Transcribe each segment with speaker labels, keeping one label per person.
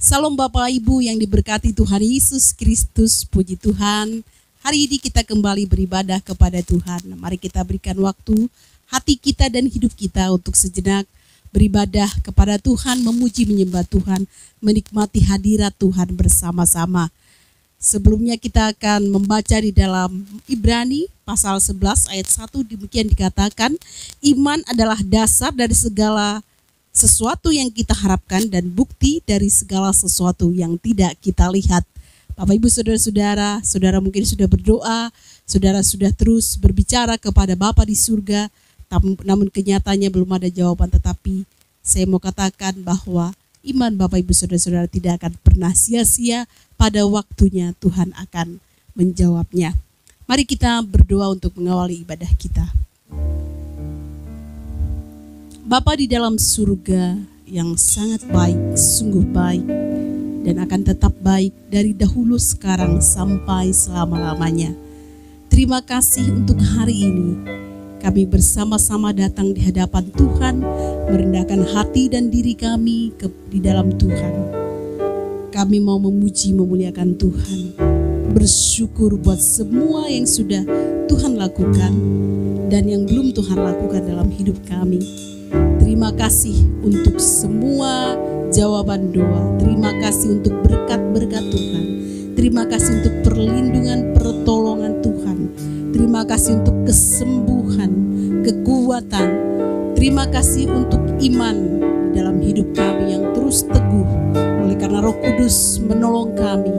Speaker 1: Salam Bapak Ibu yang diberkati Tuhan Yesus Kristus, puji Tuhan. Hari ini kita kembali beribadah kepada Tuhan. Mari kita berikan waktu hati kita dan hidup kita untuk sejenak beribadah kepada Tuhan, memuji menyembah Tuhan, menikmati hadirat Tuhan bersama-sama. Sebelumnya kita akan membaca di dalam Ibrani pasal 11 ayat 1, demikian dikatakan, iman adalah dasar dari segala sesuatu yang kita harapkan dan bukti dari segala sesuatu yang tidak kita lihat. Bapak Ibu saudara-saudara, saudara mungkin sudah berdoa, saudara sudah terus berbicara kepada Bapa di surga, namun kenyataannya belum ada jawaban. Tetapi saya mau katakan bahwa iman Bapak Ibu saudara-saudara tidak akan pernah sia-sia. Pada waktunya Tuhan akan menjawabnya. Mari kita berdoa untuk mengawali ibadah kita. Bapa di dalam surga yang sangat baik, sungguh baik, dan akan tetap baik dari dahulu, sekarang, sampai selama-lamanya. Terima kasih untuk hari ini. Kami bersama-sama datang di hadapan Tuhan, merendahkan hati dan diri kami di dalam Tuhan. Kami mau memuji, memuliakan Tuhan, bersyukur buat semua yang sudah Tuhan lakukan dan yang belum Tuhan lakukan dalam hidup kami. Terima kasih untuk semua jawaban doa. Terima kasih untuk berkat-berkat Tuhan. Terima kasih untuk perlindungan, pertolongan Tuhan. Terima kasih untuk kesembuhan, kekuatan. Terima kasih untuk iman di dalam hidup kami yang terus teguh. Oleh karena Roh Kudus menolong kami,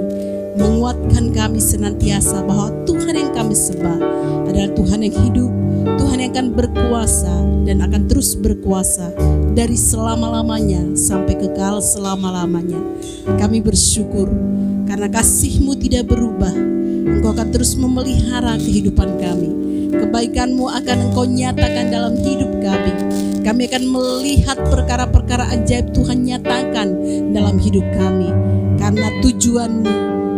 Speaker 1: menguatkan kami senantiasa bahwa Tuhan yang kami sembah adalah Tuhan yang hidup, Tuhan yang akan berkuasa dan akan terus berkuasa dari selama-lamanya sampai kekal selama-lamanya. Kami bersyukur karena kasih-Mu tidak berubah. Engkau akan terus memelihara kehidupan kami. Kebaikan-Mu akan Engkau nyatakan dalam hidup kami. Kami akan melihat perkara-perkara ajaib Tuhan nyatakan dalam hidup kami. Karena tujuan-Mu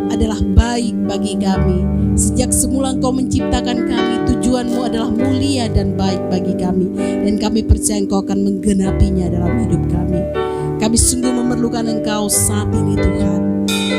Speaker 1: adalah baik bagi kami. Sejak semula Engkau menciptakan kami, tujuan-Mu adalah mulia dan baik bagi kami. Dan kami percaya Engkau akan menggenapinya dalam hidup kami. Kami sungguh memerlukan Engkau saat ini Tuhan.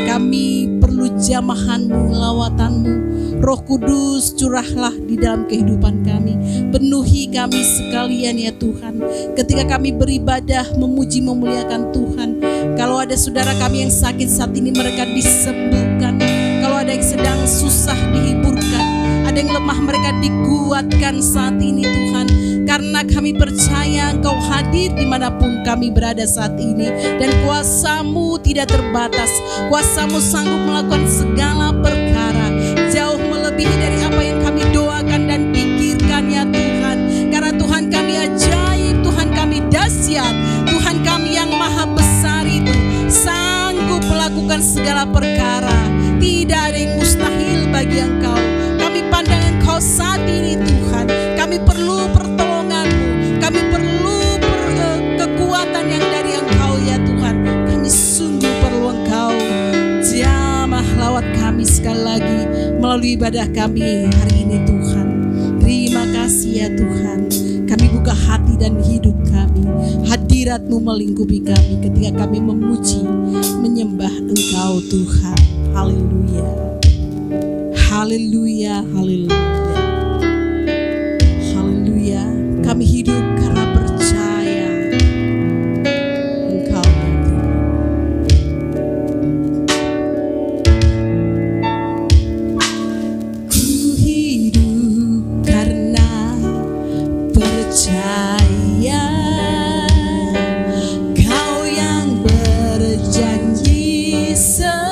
Speaker 1: Kami perlu jamahan-Mu, lawatan-Mu. Roh Kudus curahlah di dalam kehidupan kami. Penuhi kami sekalian ya Tuhan. Ketika kami beribadah, memuji, memuliakan Tuhan. Kalau ada saudara kami yang sakit saat ini, mereka disembuhkan. Kalau ada yang sedang susah, dihiburkan. Ada yang lemah, mereka dikuatkan saat ini Tuhan. Karena kami percaya Engkau hadir dimanapun kami berada saat ini. Dan kuasa-Mu tidak terbatas. Kuasa-Mu sanggup melakukan segala perkara. Jauh melebihi dari apa yang kami doakan dan pikirkan ya Tuhan. Karena Tuhan kami ajaib, Tuhan kami dahsyat. Tuhan kami yang maha besar itu sanggup melakukan segala perkara. Tidak ada yang mustahil bagi Engkau. Kami pandang Engkau saat ini Tuhan. Kami perlu pertolongan-Mu. Kami perlu kekuatan yang dari Engkau ya Tuhan. Kami sungguh perlu Engkau. Jamah lawat kami sekali lagi melalui ibadah kami hari ini Tuhan. Terima kasih ya Tuhan. Kami buka hati dan hidup kami. Hadirat-Mu melingkupi kami ketika kami memuji, menyembah Engkau Tuhan. Haleluya. Haleluya, haleluya. Haleluya. Kami hidup karena percaya Engkau ya Tuhan. Ku hidup karena percaya Kau yang berjanji setia.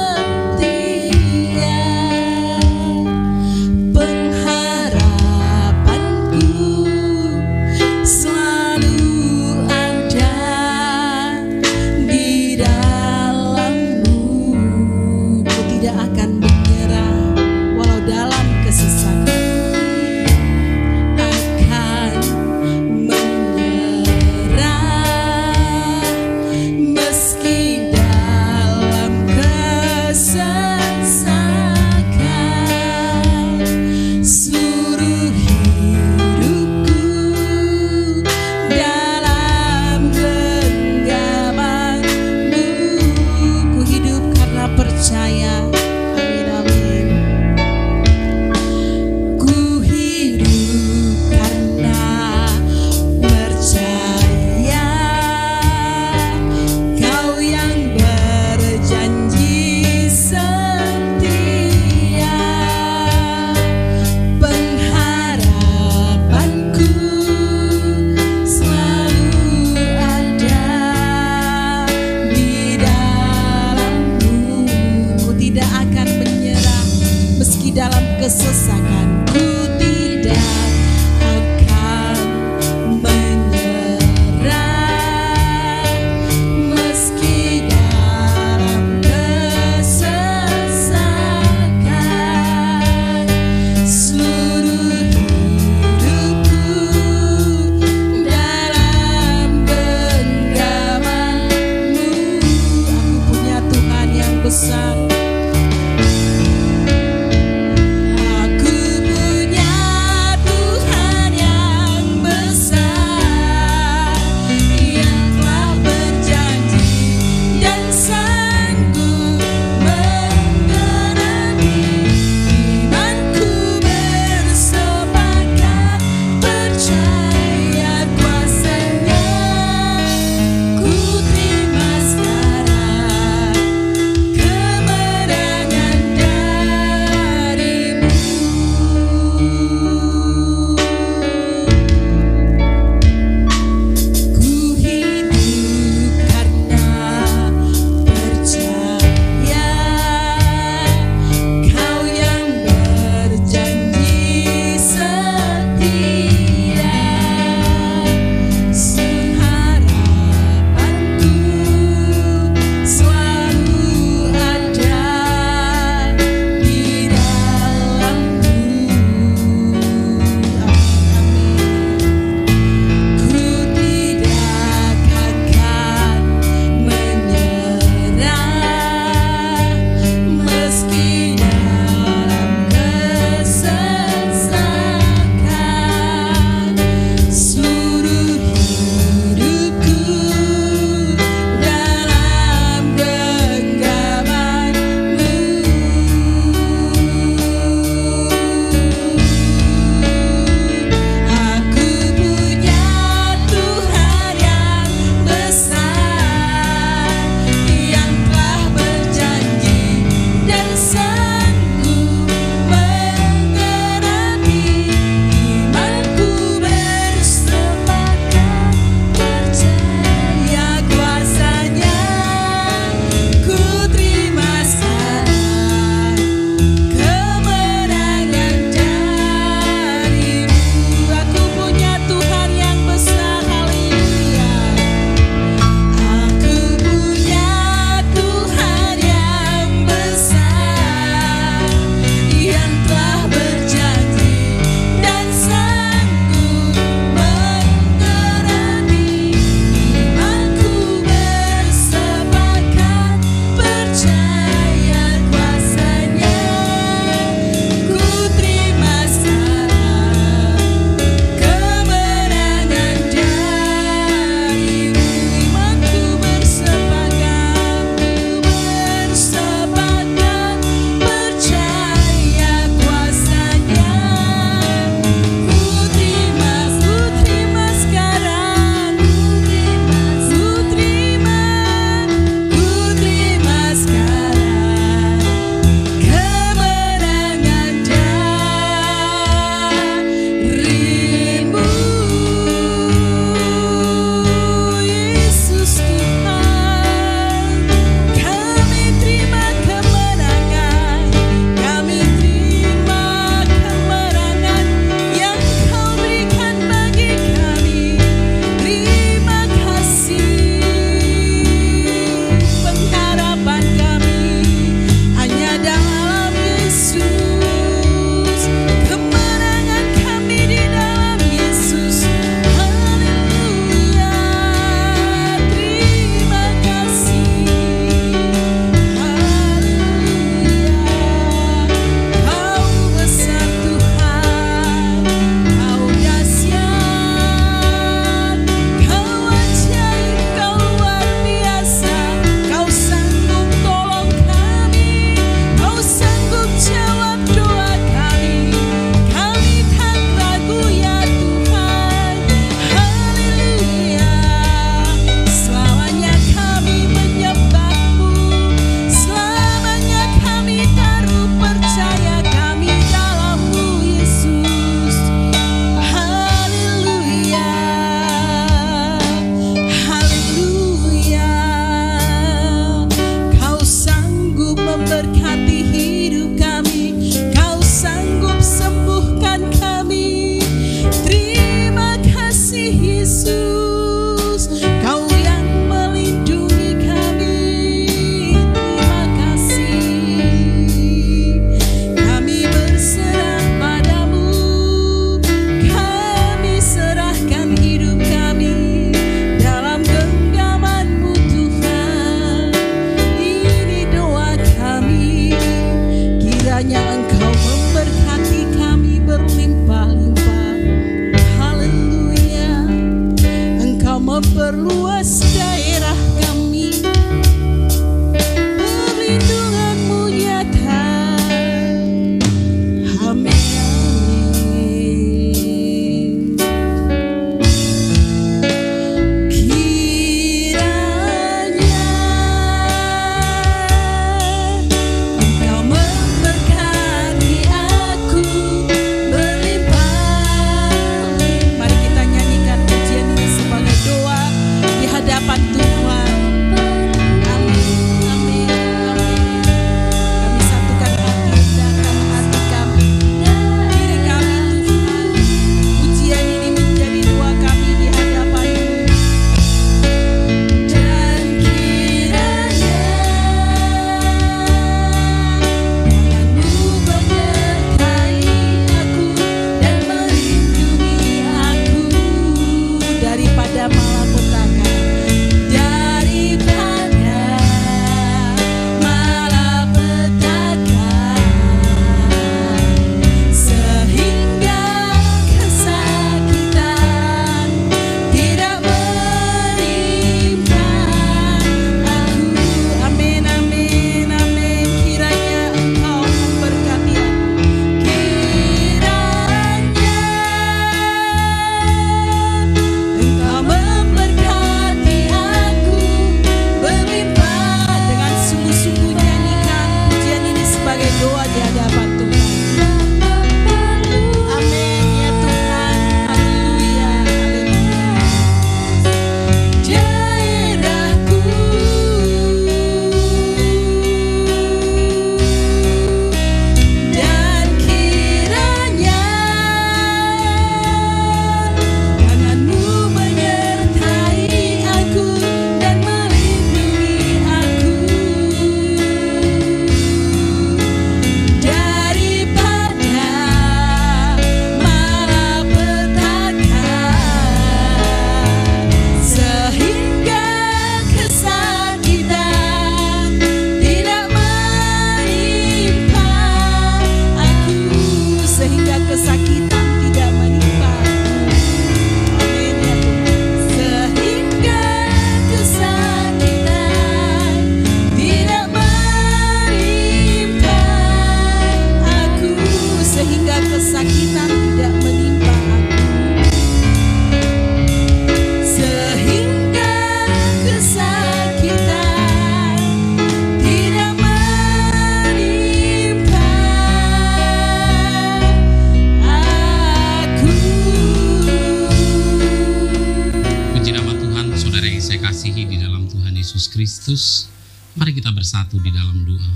Speaker 2: Yesus Kristus, mari kita bersatu di dalam doa.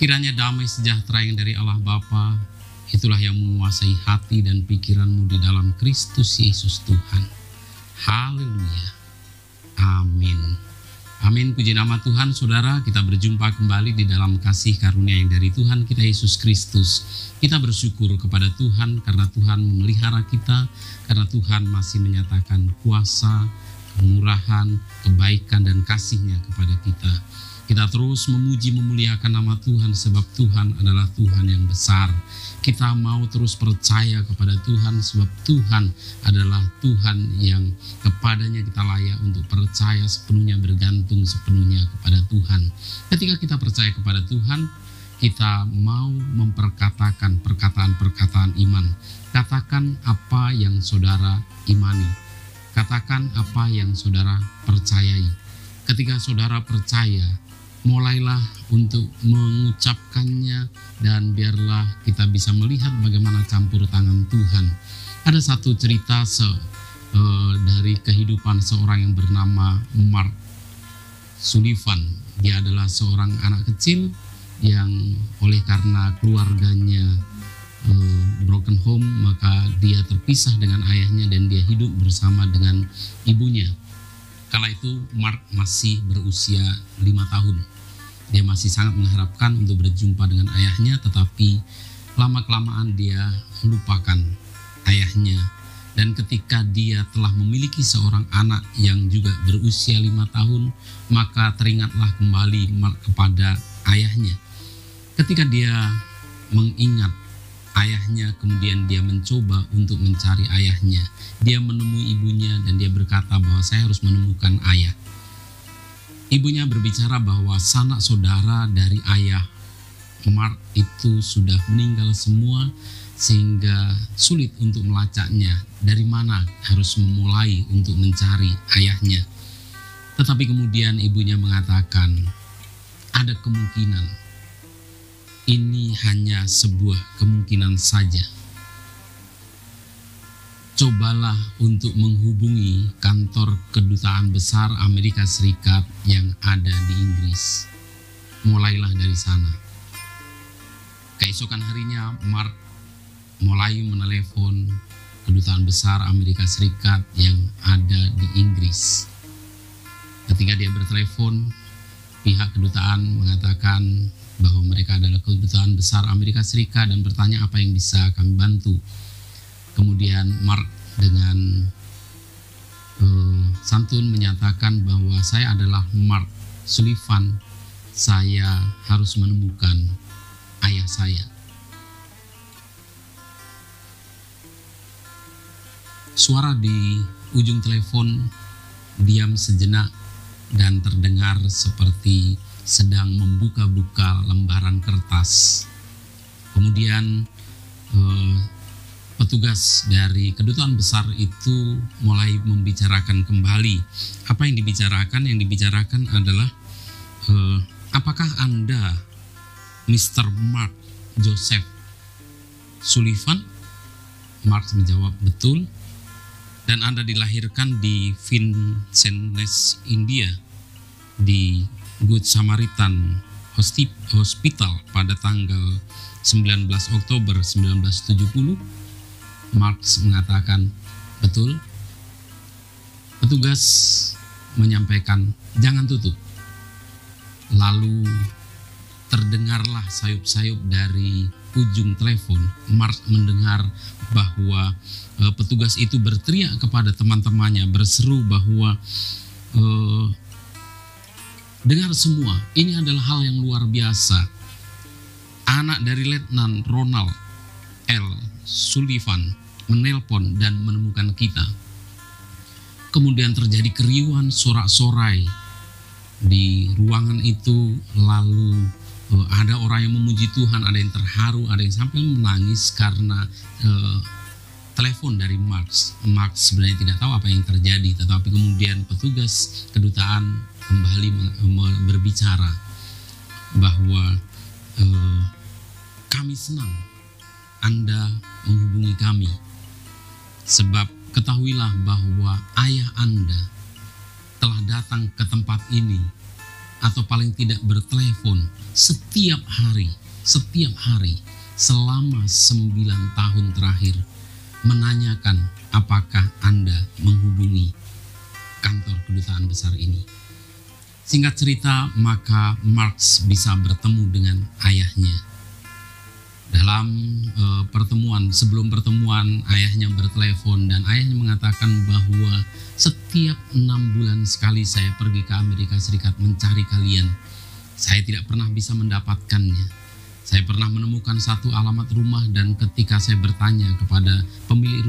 Speaker 2: Kiranya damai sejahtera yang dari Allah Bapa, itulah yang menguasai hati dan pikiranmu di dalam Kristus Yesus Tuhan. Haleluya. Amin. Amin. Puji nama Tuhan. Saudara, kita berjumpa kembali di dalam kasih karunia yang dari Tuhan kita Yesus Kristus. Kita bersyukur kepada Tuhan karena Tuhan memelihara kita, karena Tuhan masih menyatakan kuasa, kemurahan, kebaikan dan kasih-Nya kepada kita. Kita terus memuji memuliakan nama Tuhan sebab Tuhan adalah Tuhan yang besar. Kita mau terus percaya kepada Tuhan sebab Tuhan adalah Tuhan yang kepadanya kita layak untuk percaya sepenuhnya, bergantung sepenuhnya kepada Tuhan. Ketika kita percaya kepada Tuhan, kita mau memperkatakan perkataan-perkataan iman. Katakan apa yang saudara imani. Katakan apa yang saudara percayai. Ketika saudara percaya, mulailah untuk mengucapkannya dan biarlah kita bisa melihat bagaimana campur tangan Tuhan. Ada satu cerita dari kehidupan seorang yang bernama Mark Sullivan. Dia adalah seorang anak kecil yang oleh karena keluarganya broken home, maka dia terpisah dengan ayahnya dan dia hidup bersama dengan ibunya. Kala itu Mark masih berusia 5 tahun. Dia masih sangat mengharapkan untuk berjumpa dengan ayahnya, tetapi lama-kelamaan dia melupakan ayahnya. Dan ketika dia telah memiliki seorang anak yang juga berusia 5 tahun, maka teringatlah kembali Mark kepada ayahnya. Ketika dia mengingat ayahnya, kemudian dia mencoba untuk mencari ayahnya. Dia menemui ibunya dan dia berkata bahwa saya harus menemukan ayah. Ibunya berbicara bahwa sanak saudara dari ayah Mark itu sudah meninggal semua sehingga sulit untuk melacaknya. Dari mana harus memulai untuk mencari ayahnya. Tetapi kemudian ibunya mengatakan, ada kemungkinan. Ini hanya sebuah kemungkinan saja. Cobalah untuk menghubungi kantor kedutaan besar Amerika Serikat yang ada di Inggris. Mulailah dari sana. Keesokan harinya Mark mulai menelepon kedutaan besar Amerika Serikat yang ada di Inggris. Ketika dia bertelepon, pihak kedutaan mengatakan bahwa mereka adalah kedutaan besar Amerika Serikat dan bertanya apa yang bisa kami bantu. Kemudian Mark dengan santun menyatakan bahwa saya adalah Mark Sullivan, saya harus menemukan ayah saya. Suara di ujung telepon diam sejenak dan terdengar seperti sedang membuka-buka lembaran kertas. Kemudian petugas dari kedutaan besar itu mulai membicarakan kembali. Apa yang dibicarakan? Yang dibicarakan adalah apakah Anda Mr. Mark Joseph Sullivan? Mark menjawab, betul. Dan Anda dilahirkan di Vincennes, India, di Good Samaritan Hospital pada tanggal 19 Oktober 1970. Marx mengatakan, betul. Petugas menyampaikan, jangan tutup. Lalu terdengarlah sayup-sayup dari ujung telepon. Marx mendengar bahwa petugas itu berteriak kepada teman-temannya, berseru bahwa dengar semua, ini adalah hal yang luar biasa. Anak dari Letnan Ronald L. Sullivan menelpon dan menemukan kita. Kemudian terjadi keriuhan sorak-sorai di ruangan itu. Lalu ada orang yang memuji Tuhan, ada yang terharu, ada yang sampai menangis karena telepon dari Marx. Marx sebenarnya tidak tahu apa yang terjadi, tetapi kemudian petugas kedutaan kembali berbicara bahwa kami senang Anda menghubungi kami, sebab ketahuilah bahwa ayah Anda telah datang ke tempat ini, atau paling tidak bertelepon setiap hari selama 9 tahun terakhir, menanyakan apakah Anda menghubungi kantor kedutaan besar ini. Singkat cerita, maka Marks bisa bertemu dengan ayahnya. Dalam sebelum pertemuan, ayahnya bertelepon dan ayahnya mengatakan bahwa setiap 6 bulan sekali saya pergi ke Amerika Serikat mencari kalian. Saya tidak pernah bisa mendapatkannya. Saya pernah menemukan satu alamat rumah dan ketika saya bertanya kepada pemilik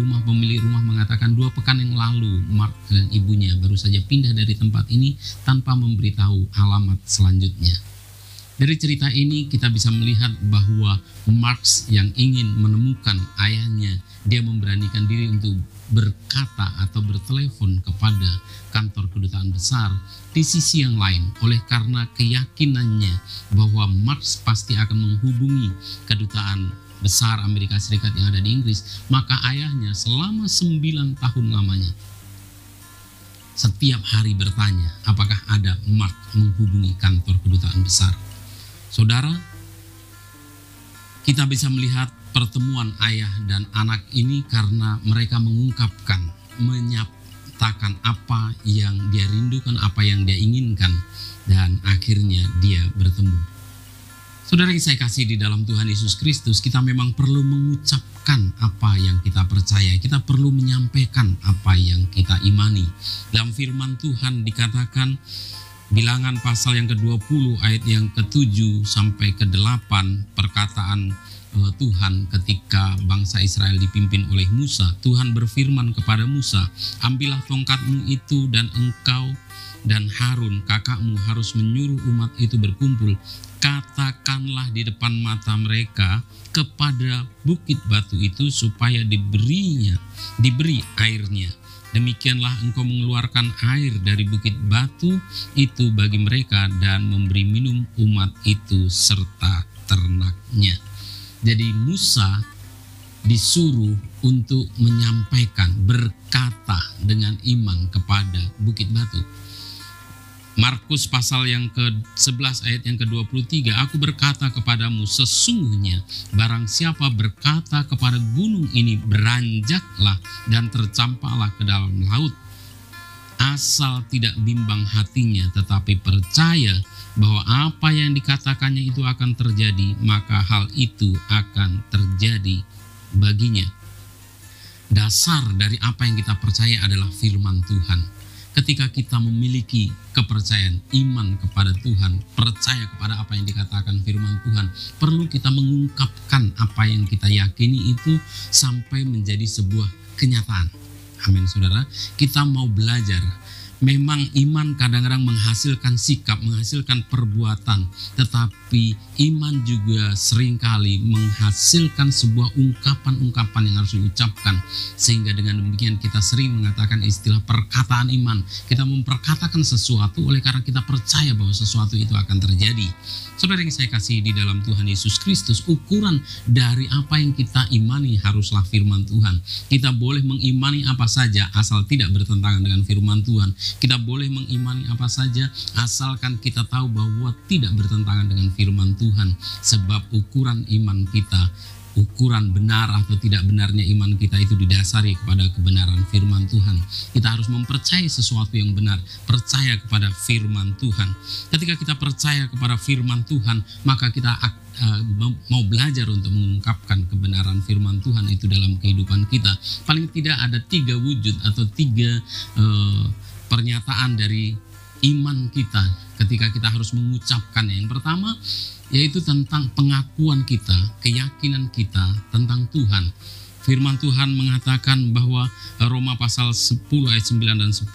Speaker 2: rumah mengatakan 2 pekan yang lalu Mark dan ibunya baru saja pindah dari tempat ini tanpa memberitahu alamat selanjutnya. Dari cerita ini kita bisa melihat bahwa Marks yang ingin menemukan ayahnya, dia memberanikan diri untuk berkata atau bertelepon kepada kantor kedutaan besar. Di sisi yang lain, oleh karena keyakinannya bahwa Marks pasti akan menghubungi kedutaan besar Amerika Serikat yang ada di Inggris, maka ayahnya selama 9 tahun lamanya setiap hari bertanya apakah ada Mark menghubungi kantor kedutaan besar. Saudara, kita bisa melihat pertemuan ayah dan anak ini karena mereka mengungkapkan, menyatakan apa yang dia rindukan, apa yang dia inginkan, dan akhirnya dia bertemu. Saudara yang saya kasih di dalam Tuhan Yesus Kristus, kita memang perlu mengucapkan apa yang kita percaya, kita perlu menyampaikan apa yang kita imani. Dalam firman Tuhan dikatakan, Bilangan pasal yang ke-20 ayat yang ke-7 sampai ke-8, perkataan Tuhan ketika bangsa Israel dipimpin oleh Musa. Tuhan berfirman kepada Musa, ambillah tongkatmu itu dan engkau dan Harun kakakmu harus menyuruh umat itu berkumpul. Katakanlah di depan mata mereka kepada bukit batu itu supaya diberi airnya. Demikianlah engkau mengeluarkan air dari bukit batu itu bagi mereka dan memberi minum umat itu serta ternaknya. Jadi Musa disuruh untuk menyampaikan, berkata dengan iman kepada bukit batu. Markus pasal yang ke-11 ayat yang ke-23, aku berkata kepadamu sesungguhnya barang siapa berkata kepada gunung ini beranjaklah dan tercampaklah ke dalam laut, asal tidak bimbang hatinya tetapi percaya bahwa apa yang dikatakannya itu akan terjadi, maka hal itu akan terjadi baginya. Dasar dari apa yang kita percaya adalah firman Tuhan. Ketika kita memiliki kepercayaan, iman kepada Tuhan, percaya kepada apa yang dikatakan firman Tuhan, perlu kita mengungkapkan apa yang kita yakini itu sampai menjadi sebuah kenyataan. Amin, saudara. Kita mau belajar. Memang iman kadang-kadang menghasilkan sikap, menghasilkan perbuatan, tetapi iman juga seringkali menghasilkan sebuah ungkapan-ungkapan yang harus diucapkan. Sehingga dengan demikian kita sering mengatakan istilah perkataan iman. Kita memperkatakan sesuatu oleh karena kita percaya bahwa sesuatu itu akan terjadi. Saudara yang saya kasih di dalam Tuhan Yesus Kristus, ukuran dari apa yang kita imani haruslah firman Tuhan. Kita boleh mengimani apa saja asal tidak bertentangan dengan firman Tuhan. Kita boleh mengimani apa saja asalkan kita tahu bahwa tidak bertentangan dengan firman Tuhan. Sebab ukuran iman kita, ukuran benar atau tidak benarnya iman kita itu didasari kepada kebenaran firman Tuhan. Kita harus mempercayai sesuatu yang benar, percaya kepada firman Tuhan. Ketika kita percaya kepada firman Tuhan, maka kita mau belajar untuk mengungkapkan kebenaran firman Tuhan itu dalam kehidupan kita. Paling tidak ada 3 wujud atau 3 pernyataan dari iman kita ketika kita harus mengucapkan. Yang pertama yaitu tentang pengakuan kita, keyakinan kita tentang Tuhan. Firman Tuhan mengatakan bahwa Roma pasal 10 ayat 9 dan 10,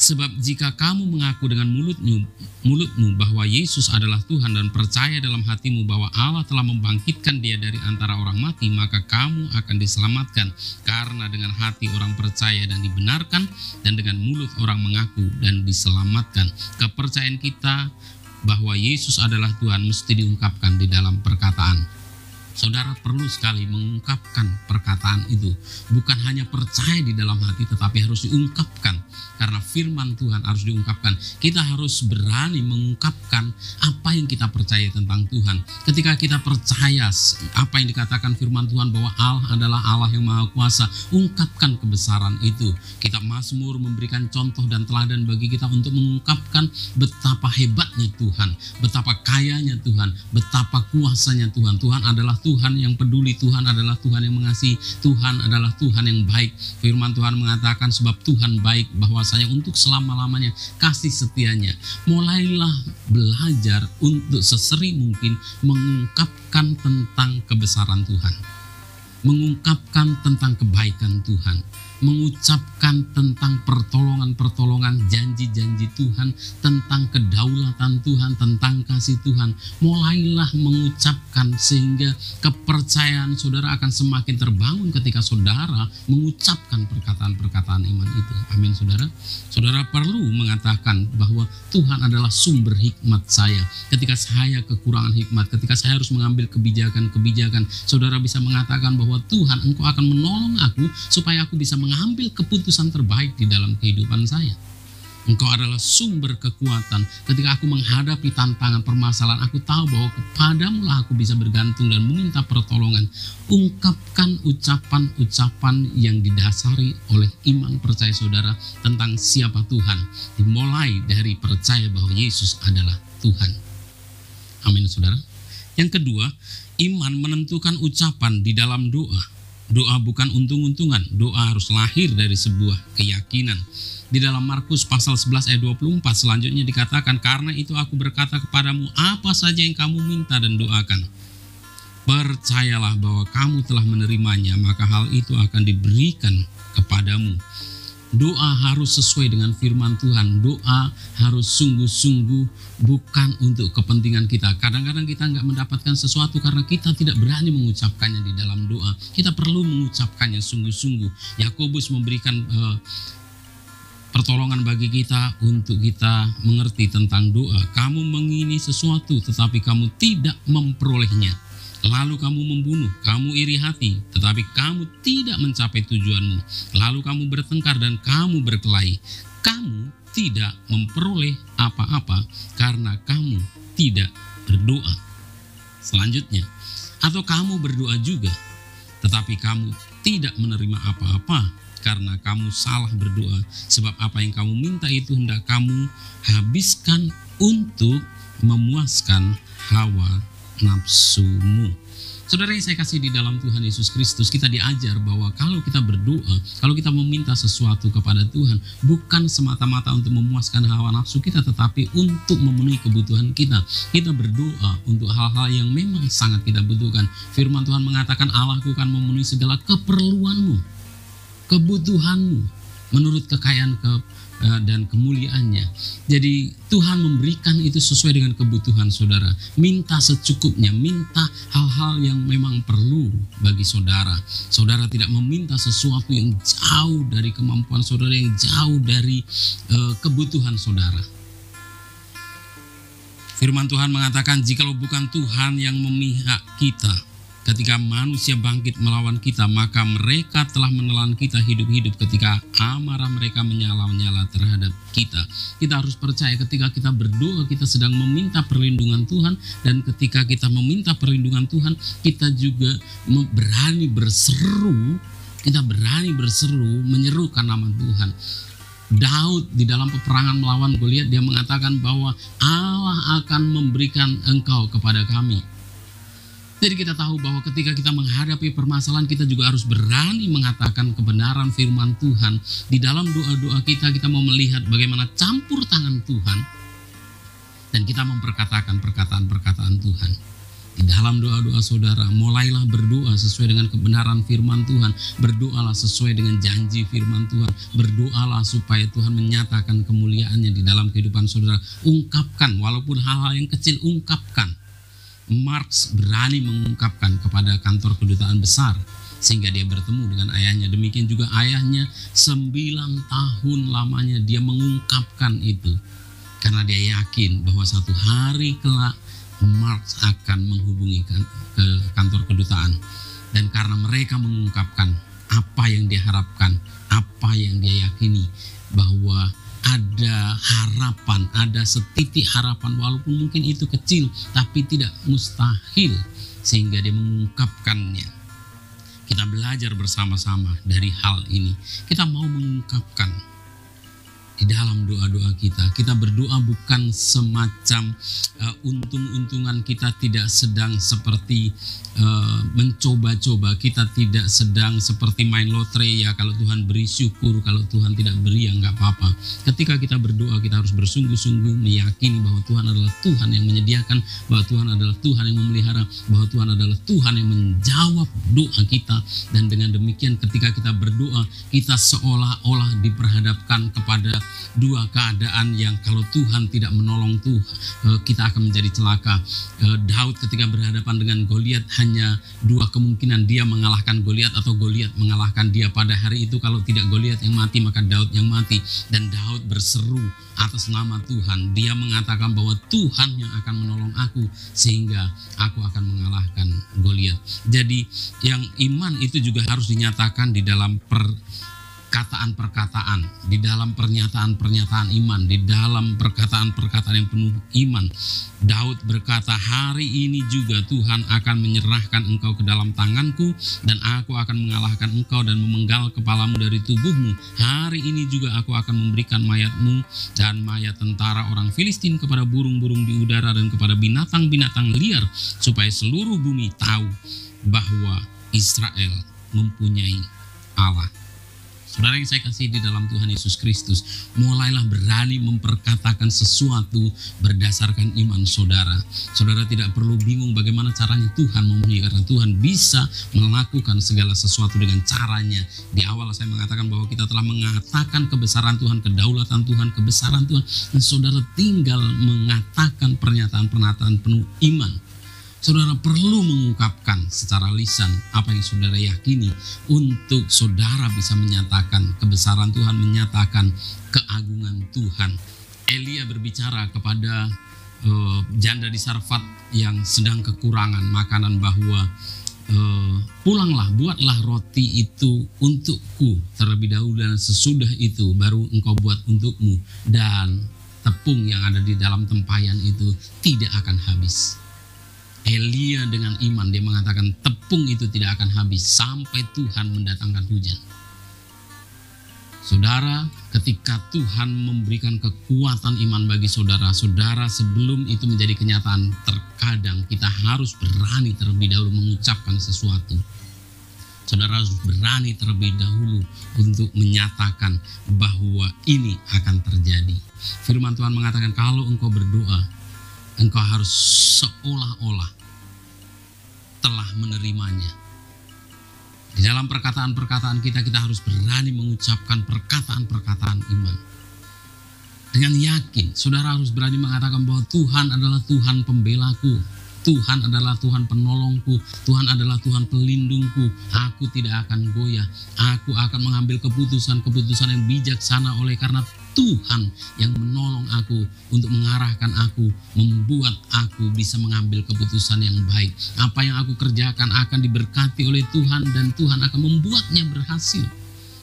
Speaker 2: sebab jika kamu mengaku dengan mulutmu bahwa Yesus adalah Tuhan dan percaya dalam hatimu bahwa Allah telah membangkitkan dia dari antara orang mati, maka kamu akan diselamatkan. Karena dengan hati orang percaya dan dibenarkan, dan dengan mulut orang mengaku dan diselamatkan. Kepercayaan kita bahwa Yesus adalah Tuhan mesti diungkapkan di dalam perkataan. Saudara perlu sekali mengungkapkan perkataan itu. Bukan hanya percaya di dalam hati, tetapi harus diungkapkan. Karena firman Tuhan harus diungkapkan. Kita harus berani mengungkapkan apa yang kita percaya tentang Tuhan. Ketika kita percaya apa yang dikatakan firman Tuhan bahwa Allah adalah Allah yang Maha Kuasa, ungkapkan kebesaran itu. Kitab Mazmur memberikan contoh dan teladan bagi kita untuk mengungkapkan betapa hebatnya Tuhan, betapa kayanya Tuhan, betapa kuasanya Tuhan. Tuhan adalah Tuhan yang peduli, Tuhan adalah Tuhan yang mengasihi, Tuhan adalah Tuhan yang baik. Firman Tuhan mengatakan sebab Tuhan baik, bahwasanya untuk selama-lamanya kasih setianya. Mulailah belajar untuk sesering mungkin mengungkapkan tentang kebesaran Tuhan, mengungkapkan tentang kebaikan Tuhan, mengucapkan tentang pertolongan-pertolongan, janji-janji Tuhan, tentang kedaulatan Tuhan, tentang kasih Tuhan. Mulailah mengucapkan sehingga kepercayaan saudara akan semakin terbangun ketika saudara mengucapkan perkataan-perkataan iman itu. Amin saudara. Saudara perlu mengatakan bahwa Tuhan adalah sumber hikmat saya. Ketika saya kekurangan hikmat, ketika saya harus mengambil kebijakan-kebijakan, saudara bisa mengatakan bahwa Tuhan, Engkau akan menolong aku supaya aku bisa mengambil keputusan terbaik di dalam kehidupan saya. Engkau adalah sumber kekuatan. Ketika aku menghadapi tantangan permasalahan, aku tahu bahwa kepadamu lah aku bisa bergantung dan meminta pertolongan. Ungkapkan ucapan-ucapan yang didasari oleh iman percaya saudara tentang siapa Tuhan. Dimulai dari percaya bahwa Yesus adalah Tuhan. Amin saudara. Yang kedua, iman menentukan ucapan di dalam doa. Doa bukan untung-untungan, doa harus lahir dari sebuah keyakinan. Di dalam Markus pasal 11 ayat 24 selanjutnya dikatakan, karena itu aku berkata kepadamu, apa saja yang kamu minta dan doakan, percayalah bahwa kamu telah menerimanya, maka hal itu akan diberikan kepadamu. Doa harus sesuai dengan firman Tuhan. Doa harus sungguh-sungguh, bukan untuk kepentingan kita. Kadang-kadang kita nggak mendapatkan sesuatu karena kita tidak berani mengucapkannya di dalam doa. Kita perlu mengucapkannya sungguh-sungguh. Yakobus memberikan pertolongan bagi kita untuk kita mengerti tentang doa. Kamu mengingini sesuatu tetapi kamu tidak memperolehnya. Lalu kamu membunuh, kamu iri hati, tetapi kamu tidak mencapai tujuanmu. Lalu kamu bertengkar dan kamu berkelahi. Kamu tidak memperoleh apa-apa karena kamu tidak berdoa. Selanjutnya, atau kamu berdoa juga, tetapi kamu tidak menerima apa-apa karena kamu salah berdoa. Sebab apa yang kamu minta itu hendak kamu habiskan untuk memuaskan hawa nafsumu. Saudara yang saya kasih di dalam Tuhan Yesus Kristus, kita diajar bahwa kalau kita berdoa, kalau kita meminta sesuatu kepada Tuhan, bukan semata-mata untuk memuaskan hawa nafsu kita, tetapi untuk memenuhi kebutuhan kita. Kita berdoa untuk hal-hal yang memang sangat kita butuhkan. Firman Tuhan mengatakan Allahku akan memenuhi segala keperluanmu, kebutuhanmu, menurut kekayaan dan kemuliaannya. Jadi Tuhan memberikan itu sesuai dengan kebutuhan saudara. Minta secukupnya, minta hal-hal yang memang perlu bagi saudara. Saudara tidak meminta sesuatu yang jauh dari kemampuan saudara, yang jauh dari kebutuhan saudara. Firman Tuhan mengatakan, jikalau bukan Tuhan yang memihak kita, ketika manusia bangkit melawan kita, maka mereka telah menelan kita hidup-hidup ketika amarah mereka menyala-nyala terhadap kita. Kita harus percaya ketika kita berdoa, kita sedang meminta perlindungan Tuhan. Dan ketika kita meminta perlindungan Tuhan, kita juga berani berseru. Kita berani berseru, menyerukan nama Tuhan. Daud di dalam peperangan melawan Goliat, dia mengatakan bahwa Allah akan memberikan engkau kepada kami. Jadi kita tahu bahwa ketika kita menghadapi permasalahan, kita juga harus berani mengatakan kebenaran firman Tuhan. Di dalam doa-doa kita mau melihat bagaimana campur tangan Tuhan. Dan kita memperkatakan perkataan-perkataan Tuhan. Di dalam doa-doa saudara, mulailah berdoa sesuai dengan kebenaran firman Tuhan. Berdoalah sesuai dengan janji firman Tuhan. Berdoalah supaya Tuhan menyatakan kemuliaannya di dalam kehidupan saudara. Ungkapkan, walaupun hal-hal yang kecil, ungkapkan. Marx berani mengungkapkan kepada kantor kedutaan besar sehingga dia bertemu dengan ayahnya. Demikian juga ayahnya 9 tahun lamanya dia mengungkapkan itu karena dia yakin bahwa satu hari kelak Marx akan menghubungi ke kantor kedutaan. Dan karena mereka mengungkapkan, apa yang dia harapkan, apa yang dia yakini, bahwa ada harapan, ada setitik harapan walaupun mungkin itu kecil tapi tidak mustahil, sehingga dia mengungkapkannya. Kita belajar bersama-sama dari hal ini. Kita mau mengungkapkan di dalam doa-doa kita. Kita berdoa bukan semacam untung-untungan, kita tidak sedang seperti mencoba-coba, kita tidak sedang seperti main lotre, ya kalau Tuhan beri syukur, kalau Tuhan tidak beri ya nggak apa-apa. Ketika kita berdoa, kita harus bersungguh-sungguh meyakini bahwa Tuhan adalah Tuhan yang menyediakan, bahwa Tuhan adalah Tuhan yang memelihara, bahwa Tuhan adalah Tuhan yang menjawab doa kita. Dan dengan demikian ketika kita berdoa, kita seolah-olah diperhadapkan kepada dua keadaan yang kalau Tuhan tidak menolong kita akan menjadi celaka. Daud ketika berhadapan dengan Goliat, hanya dua kemungkinan, dia mengalahkan Goliat atau Goliat mengalahkan dia. Pada hari itu kalau tidak Goliat yang mati, maka Daud yang mati. Dan Daud berseru atas nama Tuhan. Dia mengatakan bahwa Tuhan yang akan menolong aku sehingga aku akan mengalahkan Goliat. Jadi yang iman itu juga harus dinyatakan di dalam perkataan-perkataan, di dalam pernyataan-pernyataan iman, di dalam perkataan-perkataan yang penuh iman. Daud berkata, hari ini juga Tuhan akan menyerahkan engkau ke dalam tanganku, dan aku akan mengalahkan engkau dan memenggal kepalamu dari tubuhmu. Hari ini juga aku akan memberikan mayatmu dan mayat tentara orang Filistin kepada burung-burung di udara dan kepada binatang-binatang liar, supaya seluruh bumi tahu bahwa Israel mempunyai Allah. Saudara yang saya kasih di dalam Tuhan Yesus Kristus, mulailah berani memperkatakan sesuatu berdasarkan iman saudara. Saudara tidak perlu bingung bagaimana caranya Tuhan memenuhi, karena Tuhan bisa melakukan segala sesuatu dengan caranya. Di awal saya mengatakan bahwa kita telah mengatakan kebesaran Tuhan, kedaulatan Tuhan, kebesaran Tuhan, dan saudara tinggal mengatakan pernyataan-pernyataan penuh iman. Saudara perlu mengungkapkan secara lisan apa yang saudara yakini untuk saudara bisa menyatakan kebesaran Tuhan, menyatakan keagungan Tuhan. Elia berbicara kepada janda di Sarfat yang sedang kekurangan makanan bahwa pulanglah, buatlah roti itu untukku terlebih dahulu, dan sesudah itu baru engkau buat untukmu, dan tepung yang ada di dalam tempayan itu tidak akan habis. Elia dengan iman dia mengatakan tepung itu tidak akan habis sampai Tuhan mendatangkan hujan. Saudara, ketika Tuhan memberikan kekuatan iman bagi saudara, saudara sebelum itu menjadi kenyataan, terkadang kita harus berani terlebih dahulu mengucapkan sesuatu. Saudara harus berani terlebih dahulu untuk menyatakan bahwa ini akan terjadi. Firman Tuhan mengatakan kalau engkau berdoa, engkau harus seolah-olah telah menerimanya. Di dalam perkataan-perkataan kita harus berani mengucapkan perkataan-perkataan iman. Dengan yakin, saudara harus berani mengatakan bahwa Tuhan adalah Tuhan pembelaku. Tuhan adalah Tuhan penolongku, Tuhan adalah Tuhan pelindungku. Aku tidak akan goyah. Aku akan mengambil keputusan-keputusan yang bijaksana oleh karena Tuhan yang menolong aku untuk mengarahkan aku, membuat aku bisa mengambil keputusan yang baik. Apa yang aku kerjakan akan diberkati oleh Tuhan dan Tuhan akan membuatnya berhasil.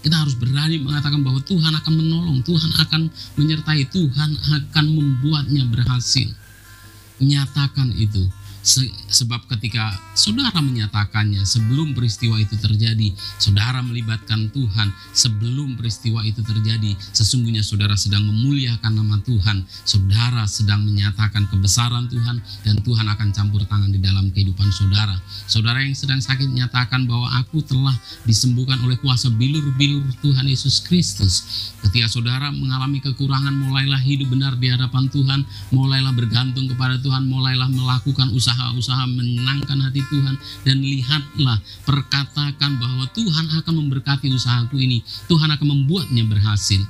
Speaker 2: Kita harus berani mengatakan bahwa Tuhan akan menolong, Tuhan akan menyertai, Tuhan akan membuatnya berhasil. Nyatakan itu. Sebab ketika saudara menyatakannya sebelum peristiwa itu terjadi, saudara melibatkan Tuhan sebelum peristiwa itu terjadi, sesungguhnya saudara sedang memuliakan nama Tuhan, saudara sedang menyatakan kebesaran Tuhan, dan Tuhan akan campur tangan di dalam kehidupan saudara. Saudara yang sedang sakit, nyatakan bahwa aku telah disembuhkan oleh kuasa bilur-bilur Tuhan Yesus Kristus. Ketika saudara mengalami kekurangan, mulailah hidup benar di hadapan Tuhan, mulailah bergantung kepada Tuhan, mulailah melakukan usaha-usaha menyenangkan hati Tuhan, dan lihatlah, perkatakan bahwa Tuhan akan memberkati usahaku ini, Tuhan akan membuatnya berhasil.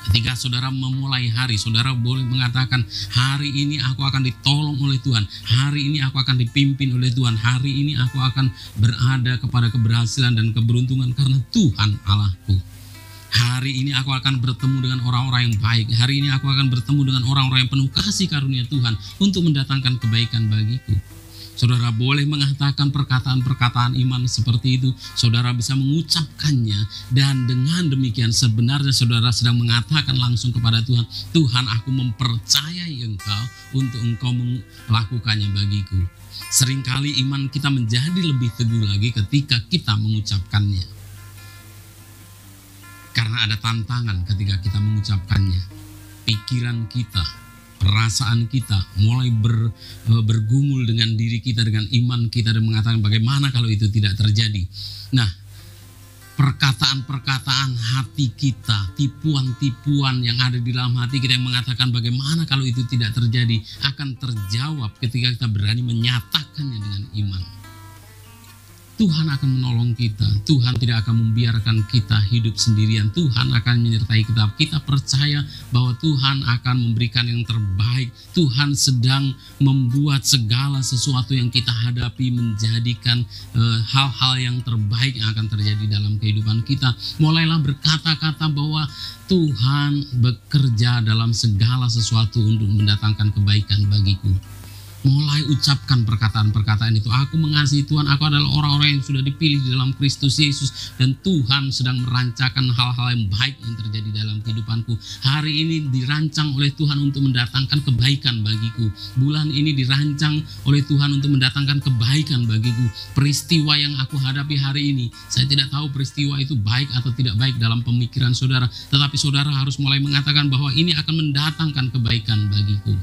Speaker 2: Ketika saudara memulai hari, saudara boleh mengatakan, hari ini aku akan ditolong oleh Tuhan, hari ini aku akan dipimpin oleh Tuhan, hari ini aku akan berada kepada keberhasilan dan keberuntungan karena Tuhan Allahku. Hari ini aku akan bertemu dengan orang-orang yang baik. Hari ini aku akan bertemu dengan orang-orang yang penuh kasih karunia Tuhan untuk mendatangkan kebaikan bagiku. Saudara boleh mengatakan perkataan-perkataan iman seperti itu. Saudara bisa mengucapkannya, dan dengan demikian sebenarnya saudara sedang mengatakan langsung kepada Tuhan, Tuhan, aku mempercayai Engkau untuk Engkau melakukannya bagiku. Seringkali iman kita menjadi lebih teguh lagi ketika kita mengucapkannya. Karena ada tantangan ketika kita mengucapkannya. Pikiran kita, perasaan kita mulai bergumul dengan diri kita, dengan iman kita, dan mengatakan bagaimana kalau itu tidak terjadi. Nah, perkataan-perkataan hati kita, tipuan-tipuan yang ada di dalam hati kita yang mengatakan bagaimana kalau itu tidak terjadi, akan terjawab ketika kita berani menyatakannya dengan iman. Tuhan akan menolong kita. Tuhan tidak akan membiarkan kita hidup sendirian. Tuhan akan menyertai kita. Kita percaya bahwa Tuhan akan memberikan yang terbaik. Tuhan sedang membuat segala sesuatu yang kita hadapi menjadikan hal-hal yang terbaik yang akan terjadi dalam kehidupan kita. Mulailah berkata-kata bahwa Tuhan bekerja dalam segala sesuatu untuk mendatangkan kebaikan bagiku. Mulai ucapkan perkataan-perkataan itu. Aku mengasihi Tuhan, aku adalah orang-orang yang sudah dipilih di dalam Kristus Yesus, dan Tuhan sedang merancangkan hal-hal yang baik yang terjadi dalam kehidupanku. Hari ini dirancang oleh Tuhan untuk mendatangkan kebaikan bagiku. Bulan ini dirancang oleh Tuhan untuk mendatangkan kebaikan bagiku. Peristiwa yang aku hadapi hari ini, saya tidak tahu peristiwa itu baik atau tidak baik dalam pemikiran saudara, tetapi saudara harus mulai mengatakan bahwa ini akan mendatangkan kebaikan bagiku.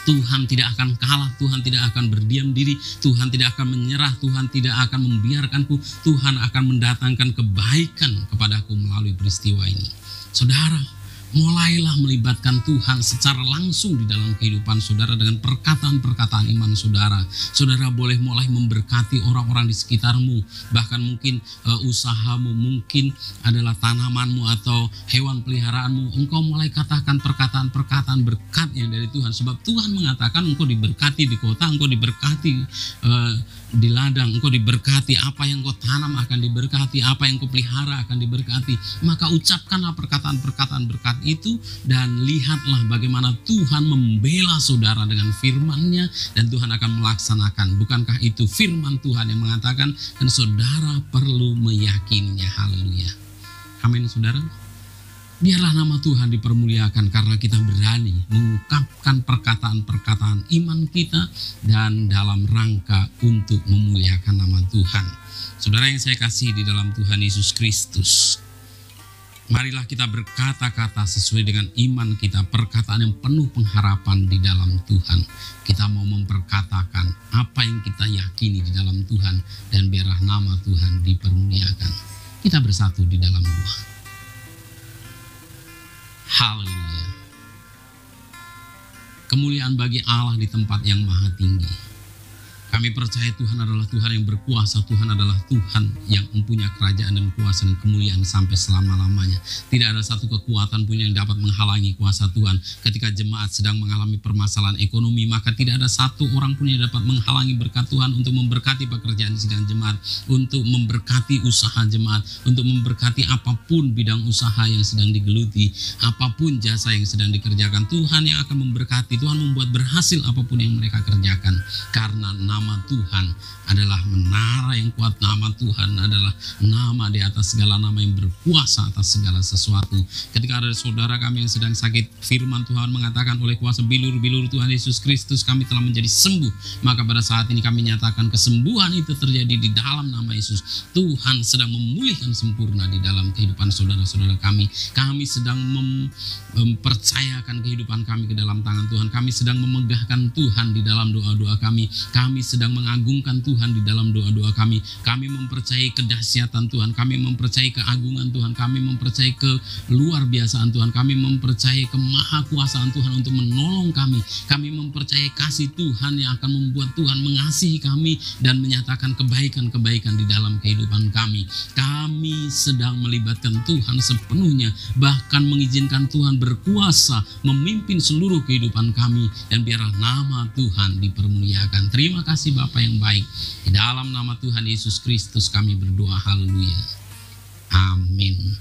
Speaker 2: Tuhan tidak akan kalah, Tuhan tidak akan berdiam diri, Tuhan tidak akan menyerah, Tuhan tidak akan membiarkanku. Tuhan akan mendatangkan kebaikan kepadaku melalui peristiwa ini. Saudara, mulailah melibatkan Tuhan secara langsung di dalam kehidupan saudara dengan perkataan-perkataan iman saudara. Saudara boleh mulai memberkati orang-orang di sekitarmu, bahkan mungkin usahamu, mungkin adalah tanamanmu atau hewan peliharaanmu. Engkau mulai katakan perkataan-perkataan berkat yang dari Tuhan, sebab Tuhan mengatakan engkau diberkati di kota, engkau diberkati di ladang, engkau diberkati, apa yang kau tanam akan diberkati, apa yang kau pelihara akan diberkati. Maka ucapkanlah perkataan-perkataan berkat itu, dan lihatlah bagaimana Tuhan membela saudara dengan firman-Nya, dan Tuhan akan melaksanakan. Bukankah itu firman Tuhan yang mengatakan, dan saudara perlu meyakininya. Haleluya. Amin saudara. Biarlah nama Tuhan dipermuliakan karena kita berani mengungkapkan perkataan-perkataan iman kita dan dalam rangka untuk memuliakan nama Tuhan. Saudara yang saya kasih di dalam Tuhan Yesus Kristus, marilah kita berkata-kata sesuai dengan iman kita, perkataan yang penuh pengharapan di dalam Tuhan. Kita mau memperkatakan apa yang kita yakini di dalam Tuhan, dan biarlah nama Tuhan dipermuliakan. Kita bersatu di dalam doa. Haleluya. Kemuliaan bagi Allah di tempat yang maha tinggi. Kami percaya Tuhan adalah Tuhan yang berkuasa. Tuhan adalah Tuhan yang mempunyai kerajaan dan kuasa dan kemuliaan sampai selama-lamanya. Tidak ada satu kekuatan pun yang dapat menghalangi kuasa Tuhan. Ketika jemaat sedang mengalami permasalahan ekonomi, maka tidak ada satu orang pun yang dapat menghalangi berkat Tuhan untuk memberkati pekerjaan sidang jemaat, untuk memberkati usaha jemaat, untuk memberkati apapun bidang usaha yang sedang digeluti, apapun jasa yang sedang dikerjakan. Tuhan yang akan memberkati, Tuhan membuat berhasil apapun yang mereka kerjakan. Karena nama Tuhan adalah menara yang kuat, nama Tuhan adalah nama di atas segala nama yang berkuasa atas segala sesuatu. Ketika ada saudara kami yang sedang sakit, firman Tuhan mengatakan oleh kuasa bilur-bilur Tuhan Yesus Kristus kami telah menjadi sembuh. Maka pada saat ini kami nyatakan kesembuhan itu terjadi di dalam nama Yesus. Tuhan sedang memulihkan sempurna di dalam kehidupan saudara-saudara kami. Kami sedang mempercayakan kehidupan kami ke dalam tangan Tuhan. Kami sedang memegahkan Tuhan di dalam doa-doa kami. Kami sedang mengagungkan Tuhan di dalam doa-doa kami. Kami mempercayai kedahsyatan Tuhan. Kami mempercayai keagungan Tuhan. Kami mempercayai keluar biasaan Tuhan. Kami mempercayai kemahakuasaan Tuhan untuk menolong kami. Kami mempercayai kasih Tuhan yang akan membuat Tuhan mengasihi kami dan menyatakan kebaikan-kebaikan di dalam kehidupan kami. Kami sedang melibatkan Tuhan sepenuhnya, bahkan mengizinkan Tuhan berkuasa memimpin seluruh kehidupan kami, dan biarlah nama Tuhan dipermuliakan. Terima kasih Bapa yang baik. Di dalam nama Tuhan Yesus Kristus kami berdoa. Haleluya. Amin.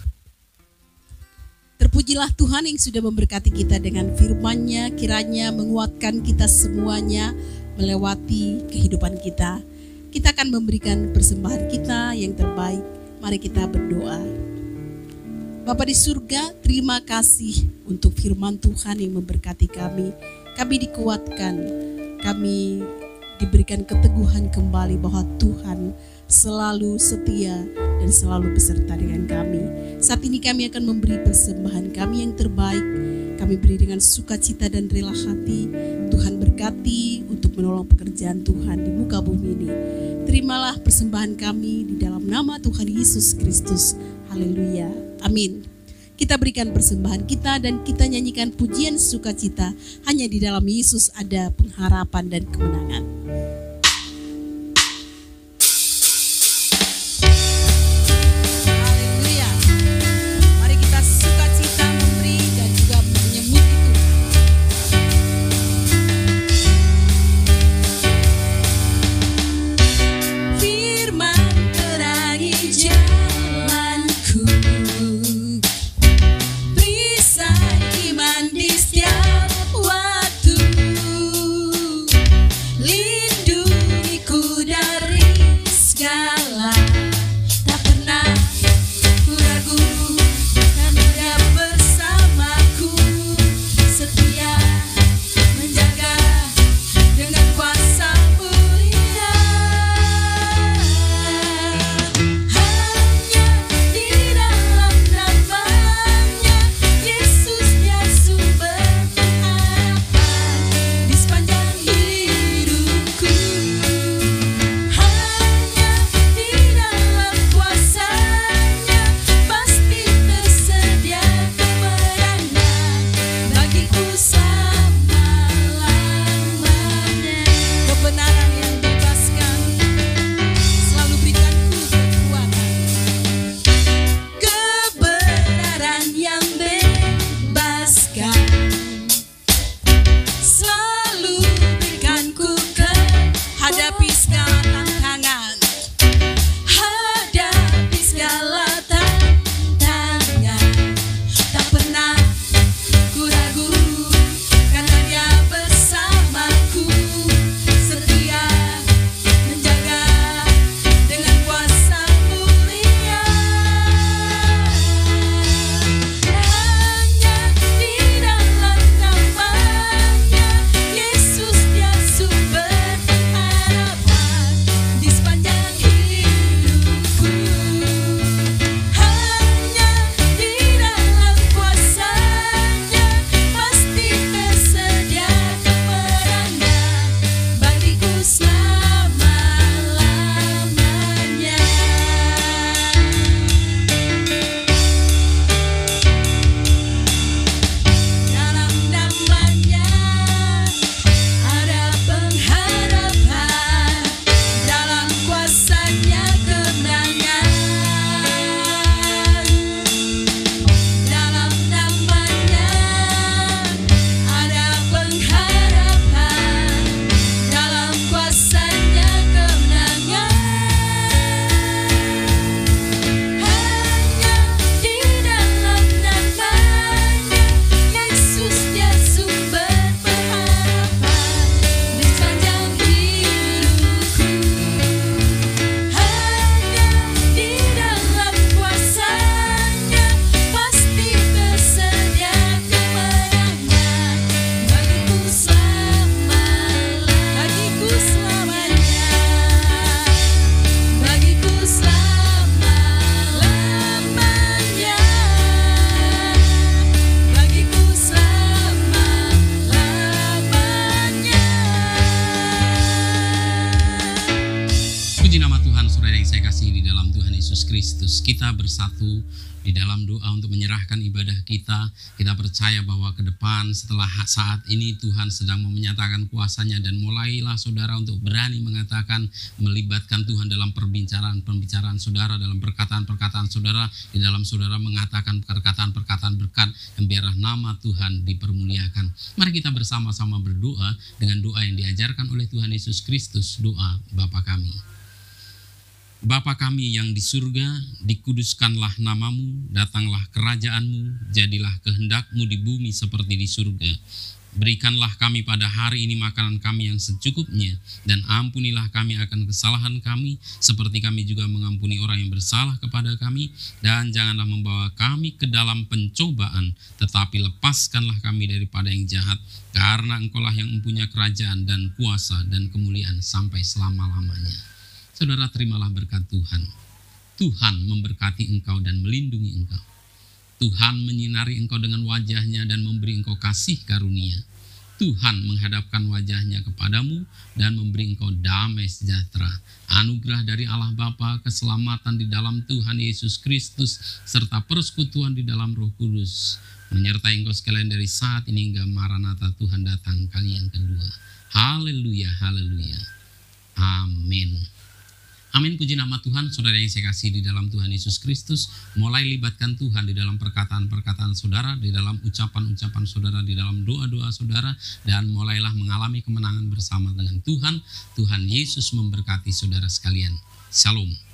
Speaker 1: Terpujilah Tuhan yang sudah memberkati kita dengan firman-Nya, kiranya menguatkan kita semuanya, melewati kehidupan kita. Kita akan memberikan persembahan kita yang terbaik. Mari kita berdoa. Bapa di surga, terima kasih untuk firman Tuhan yang memberkati kami. Kami dikuatkan, kami diberikan keteguhan kembali bahwa Tuhan selalu setia dan selalu beserta dengan kami. Saat ini kami akan memberi persembahan kami yang terbaik. Kami beri dengan sukacita dan rela hati. Tuhan berkati untuk menolong pekerjaan Tuhan di muka bumi ini. Terimalah persembahan kami di dalam nama Tuhan Yesus Kristus. Haleluya. Amin. Kita berikan persembahan kita dan kita nyanyikan pujian sukacita. Hanya di dalam Yesus ada pengharapan dan kemenangan.
Speaker 2: Kristus. Kita bersatu di dalam doa untuk menyerahkan ibadah kita. Kita percaya bahwa ke depan setelah saat ini Tuhan sedang mau menyatakan kuasa-Nya, dan mulailah saudara untuk berani mengatakan, melibatkan Tuhan dalam pembicaraan saudara, dalam perkataan-perkataan saudara, di dalam saudara mengatakan perkataan-perkataan berkat, dan biarlah nama Tuhan dipermuliakan. Mari kita bersama-sama berdoa dengan doa yang diajarkan oleh Tuhan Yesus Kristus, doa Bapa kami. Bapa kami yang di surga, dikuduskanlah namamu, datanglah kerajaan-Mu, jadilah kehendak-Mu di bumi seperti di surga. Berikanlah kami pada hari ini makanan kami yang secukupnya, dan ampunilah kami akan kesalahan kami, seperti kami juga mengampuni orang yang bersalah kepada kami. Dan janganlah membawa kami ke dalam pencobaan, tetapi lepaskanlah kami daripada yang jahat, karena Engkaulah yang mempunyai kerajaan dan kuasa dan kemuliaan sampai selama-lamanya. Saudara, terimalah berkat Tuhan. Tuhan memberkati engkau dan melindungi engkau. Tuhan menyinari engkau dengan wajahnya dan memberi engkau kasih karunia. Tuhan menghadapkan wajahnya kepadamu dan memberi engkau damai sejahtera. Anugerah dari Allah Bapa, keselamatan di dalam Tuhan Yesus Kristus, serta persekutuan di dalam Roh Kudus menyertai engkau sekalian dari saat ini hingga Maranatha, Tuhan datang kali yang kedua. Haleluya, haleluya. Amin. Amin, puji nama Tuhan. Saudara yang saya kasih di dalam Tuhan Yesus Kristus, mulai libatkan Tuhan di dalam perkataan-perkataan saudara, di dalam ucapan-ucapan saudara, di dalam doa-doa saudara, dan mulailah mengalami kemenangan bersama dengan Tuhan. Tuhan Yesus memberkati saudara sekalian. Shalom.